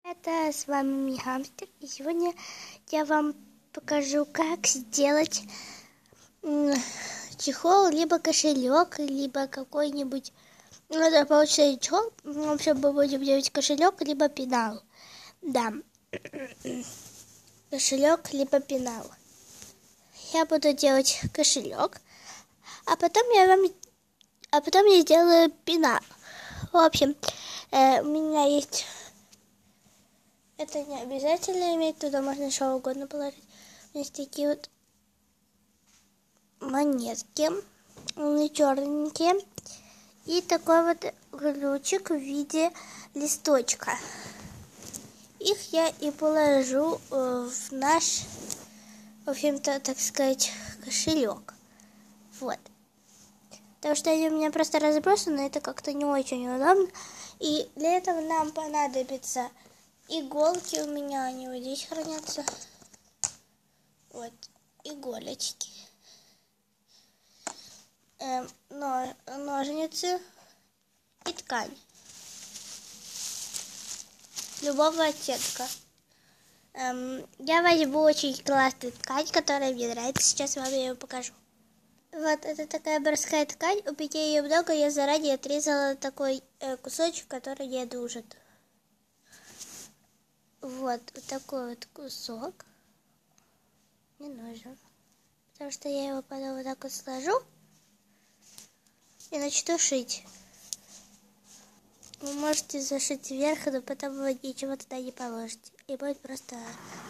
Это с вами Хамстер, и сегодня я вам покажу, как сделать чехол, либо кошелек, либо какой-нибудь, это получится чехол, в общем, мы будем делать кошелек, либо пенал, да, кошелек, либо пенал. Я буду делать кошелек, а потом я сделаю пенал. В общем, у меня есть... Это не обязательно иметь, туда можно что угодно положить. У меня есть такие вот монетки, они черненькие. И такой вот ключик в виде листочка. Их я и положу в наш, в общем-то, так сказать, кошелек. Вот. Потому что они у меня просто разбросаны, это как-то не очень удобно. И для этого нам понадобится... Иголки у меня, они вот здесь хранятся. Вот, иголочки. Ножницы и ткань. Любого оттенка. Я возьму очень классную ткань, которая мне нравится. Сейчас вам ее покажу. Вот, это такая морская ткань. У меня ее много, я заранее отрезала такой кусочек, который не нужен. Вот такой вот кусок не нужен, потому что я его потом вот так вот сложу и начну шить. Вы можете зашить вверх, но потом вы ничего туда не положите, и будет просто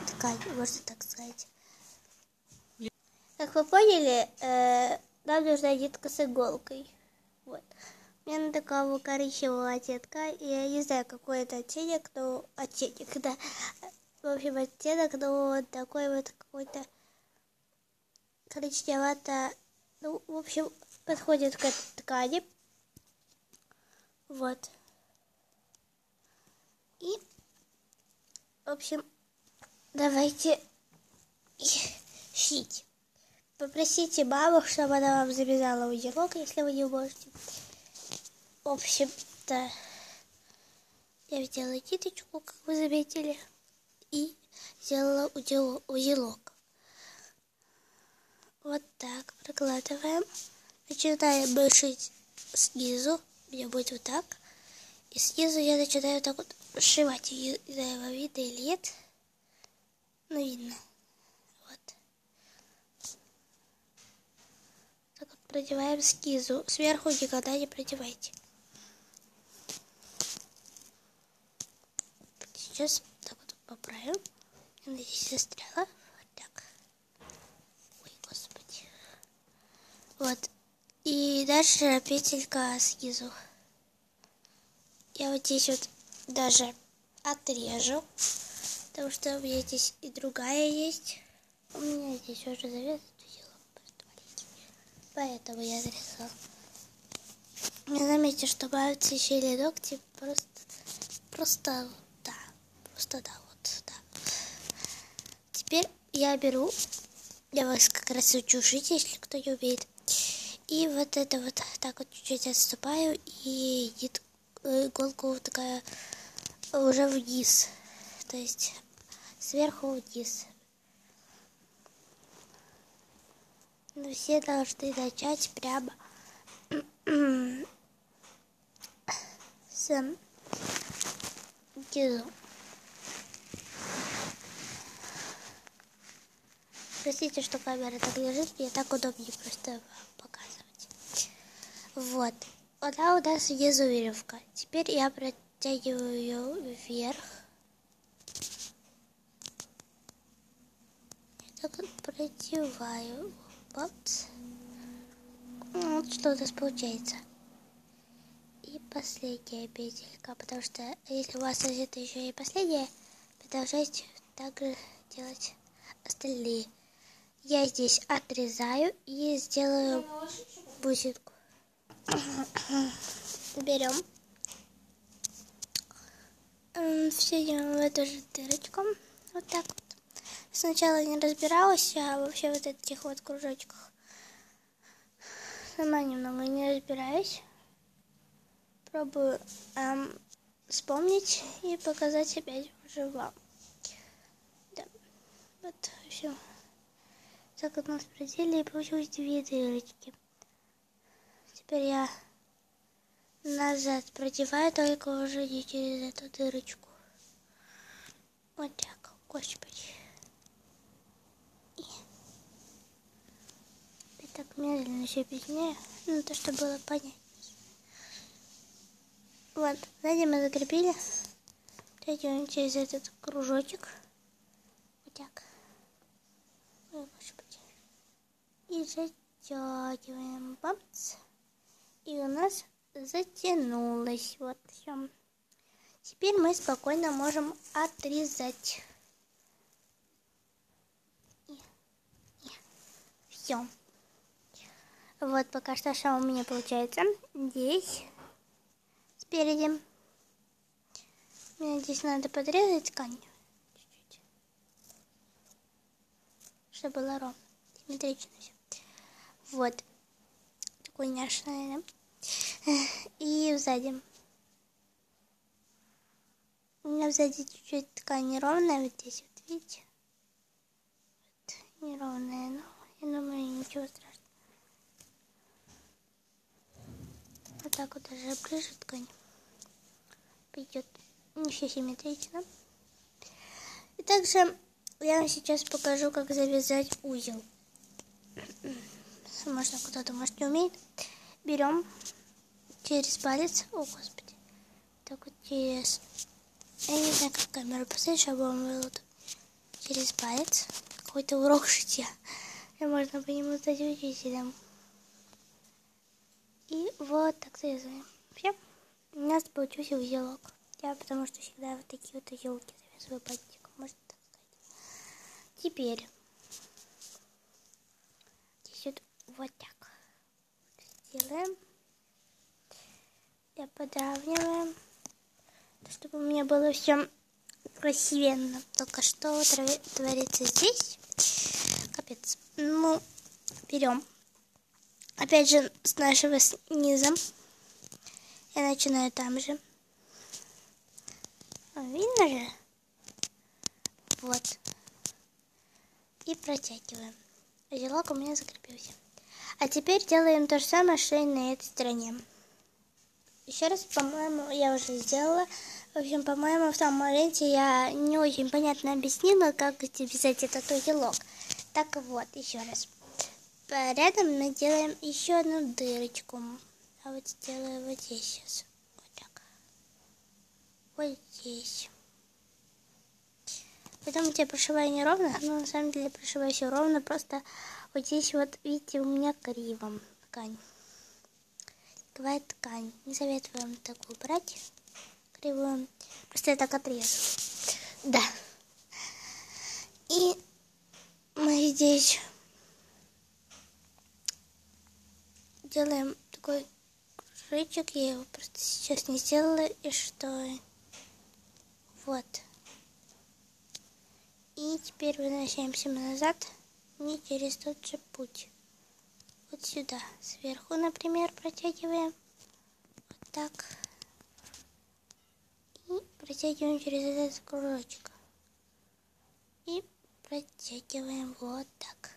ткань, можно так сказать. Как вы поняли, нам нужна нитка с иголкой. Вот. Мне на такого коричневого оттенка, я не знаю, какой это оттенок, но оттенок, да. В общем, оттенок, но вот такой вот какой-то коричневато, ну, в общем, подходит к этой ткани. Вот. И, в общем, давайте шить. Попросите маму, чтобы она вам завязала узелок, если вы не можете. В общем-то, я взяла ниточку, как вы заметили, и сделала узелок. Вот так прокладываем. Начинаем шить снизу. У меня будет вот так. И снизу я начинаю вот так вот сшивать. Не знаю, вам видно или нет. Ну, видно. Вот. Так вот продеваем снизу. Сверху никогда не продевайте. Сейчас так вот поправим. Она здесь застряла. Вот так. Ой, господи. Вот. И дальше петелька снизу. Я вот здесь вот даже отрежу. Потому что у меня здесь и другая есть. У меня здесь уже завязан узелок. Поэтому я отрезала. Не заметьте, что цвели ногти просто, да, вот, да. Теперь я беру, я вас как раз учу шить, если кто не умеет. И вот это вот так вот чуть-чуть отступаю, и иголку вот такая уже вниз, то есть сверху вниз. Но все должны начать прямо с низу. Простите, что камера так лежит, мне так удобнее просто показывать. Вот. Она у нас внизу веревка. Теперь я протягиваю ее вверх. И так вот продеваю. Вот. Вот что у нас получается. И последняя петелька, потому что если у вас это еще и последняя, продолжайте также делать остальные. Я здесь отрезаю и сделаю бусинку. Берем, всадим в эту же дырочку, вот так вот. Сначала не разбиралась, а вообще вот этих вот кружочках сама немного не разбираюсь. Пробую вспомнить и показать опять уже вам. Да, вот все. Так вот мы спросили, и получилось 2 дырочки. Теперь я назад продеваю, только уже не через эту дырочку. Вот так, господи. И так медленно, еще песнее, ну то, что было понятней. Вот, сзади мы закрепили. Идем через этот кружочек. Вот так. Ой, господи. И затягиваем. Бамц. И у нас затянулось. Вот все. Теперь мы спокойно можем отрезать. И все. Вот пока что у меня получается. Здесь спереди. Мне здесь надо подрезать ткань. Чуть-чуть. Чтобы было ровно. Симметрично все. Вот. Такой няшный, да? И сзади. У меня сзади чуть-чуть ткань неровная. Вот здесь вот, видите? Вот, неровная. Но я думаю, ничего страшного. Вот так вот даже ближе ткань пойдет. Не все симметрично. И также я вам сейчас покажу, как завязать узел. Можно кто-то, может, не умеет. Берем через палец. О, господи. Так вот через... Я не знаю, как камеру поставить, чтобы вам было через палец. Какой-то урок шитья. И можно по нему сдать учителям. И вот так завязываем. Все. У нас получился узелок. Я потому что всегда вот такие вот узелки завязываю бантиком, можно так сказать. Теперь здесь вот так сделаем. И подравниваем, чтобы у меня было все красивенно. Только что творится здесь. Капец. Ну, берем. Опять же, с нашего низа. Я начинаю там же. Видно же? Вот. И протягиваем. Узелок у меня закрепился. А теперь делаем то же самое, что и на этой стороне. Еще раз, по-моему, я уже сделала. В общем, по-моему, в том моменте я не очень понятно объяснила, как завязать этот узелок. Так вот, еще раз. Рядом мы делаем еще одну дырочку. А вот сделаю вот здесь сейчас. Вот так. Вот здесь. Вы думаете, я прошиваю неровно? Но на самом деле прошиваю все ровно. Просто вот здесь вот, видите, у меня криво ткань. Бывает ткань. Не советую вам такую брать. Кривую. Просто я так отрезала. Да. И мы здесь делаем такой кружочек. Я его просто сейчас не сделала. И что? Вот. И теперь возвращаемся назад. Не через тот же путь. Вот сюда. Сверху, например, протягиваем. Вот так. И протягиваем через этот кружочек. И протягиваем вот так.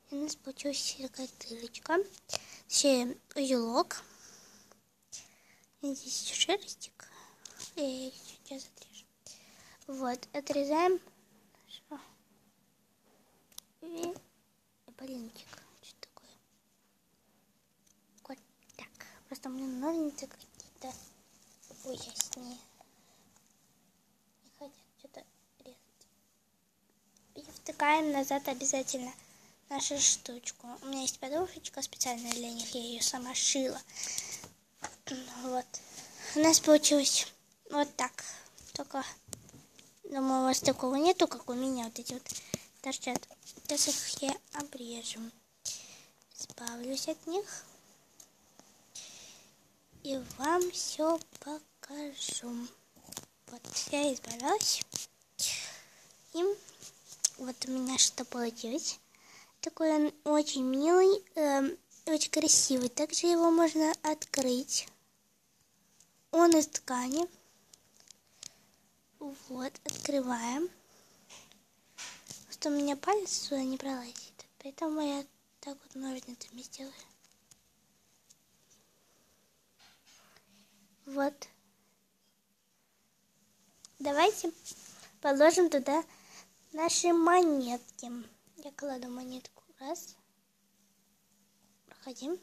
И у нас получилась такая дырочка. Все узелок. И здесь шерстик. Я сейчас отрежу. Вот, отрезаем. И блинчик. Что такое? Вот так. Просто у меня ножницы какие-то ужаснее. Не хотят что-то резать. И втыкаем назад обязательно нашу штучку. У меня есть подушечка специальная для них. Я ее сама шила. Вот. У нас получилось вот так. Только, думаю, у вас такого нету, как у меня. Вот эти вот торчат. Сейчас их я обрежу. Избавлюсь от них. И вам все покажу. Вот, я избавилась. И вот у меня что получилось. Такой он очень милый, очень красивый. Также его можно открыть. Он из ткани. Вот, открываем. Просто у меня палец сюда не пролазит, поэтому я так вот ножницами сделаю. Вот. Давайте положим туда наши монетки. Я кладу монетку. Раз. Проходим.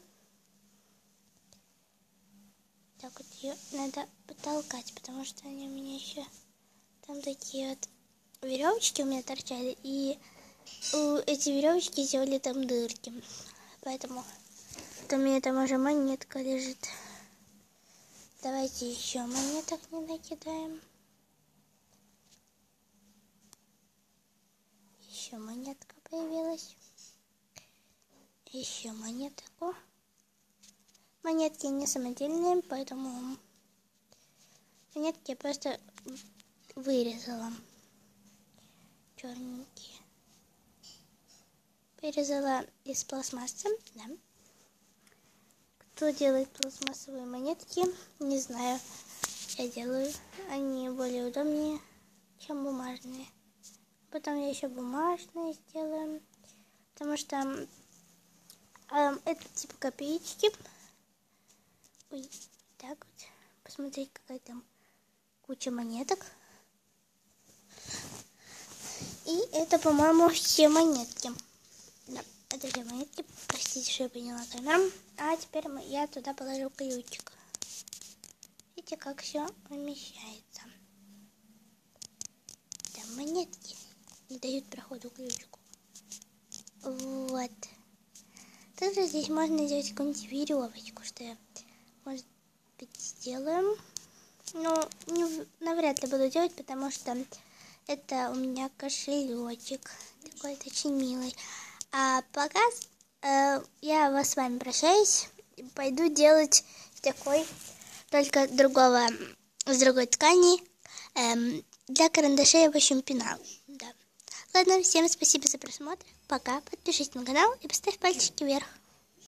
Так вот ее надо потолкать, потому что они у меня еще там такие вот веревочки у меня торчали, и эти веревочки сделали там дырки. Поэтому у меня там уже монетка лежит. Давайте еще монеток не накидаем. Еще монетка появилась. Еще монетку. Монетки не самодельные, поэтому монетки я просто вырезала. Черненькие. Вырезала из пластмассы, да. Кто делает пластмассовые монетки, не знаю. Я делаю. Они более удобнее, чем бумажные. Потом я еще бумажные сделаю, потому что это типа копеечки. Ой, так вот. Посмотреть, какая там куча монеток. И это, по-моему, все монетки. Да, это все монетки. Простите, что я подняла камеру. А теперь я туда положу ключик. Видите, как все умещается. Там монетки не дают проходу ключику. Вот. Также здесь можно сделать какую-нибудь веревочку, что я, может быть, сделаем. Но навряд ли буду делать, потому что это у меня кошелечек. Такой очень милый. А пока я с вами прощаюсь. Пойду делать такой, только с другой ткани, для карандашей, в общем, пенал. Да. Ладно, всем спасибо за просмотр. Пока. Подпишитесь на канал и поставь пальчики вверх.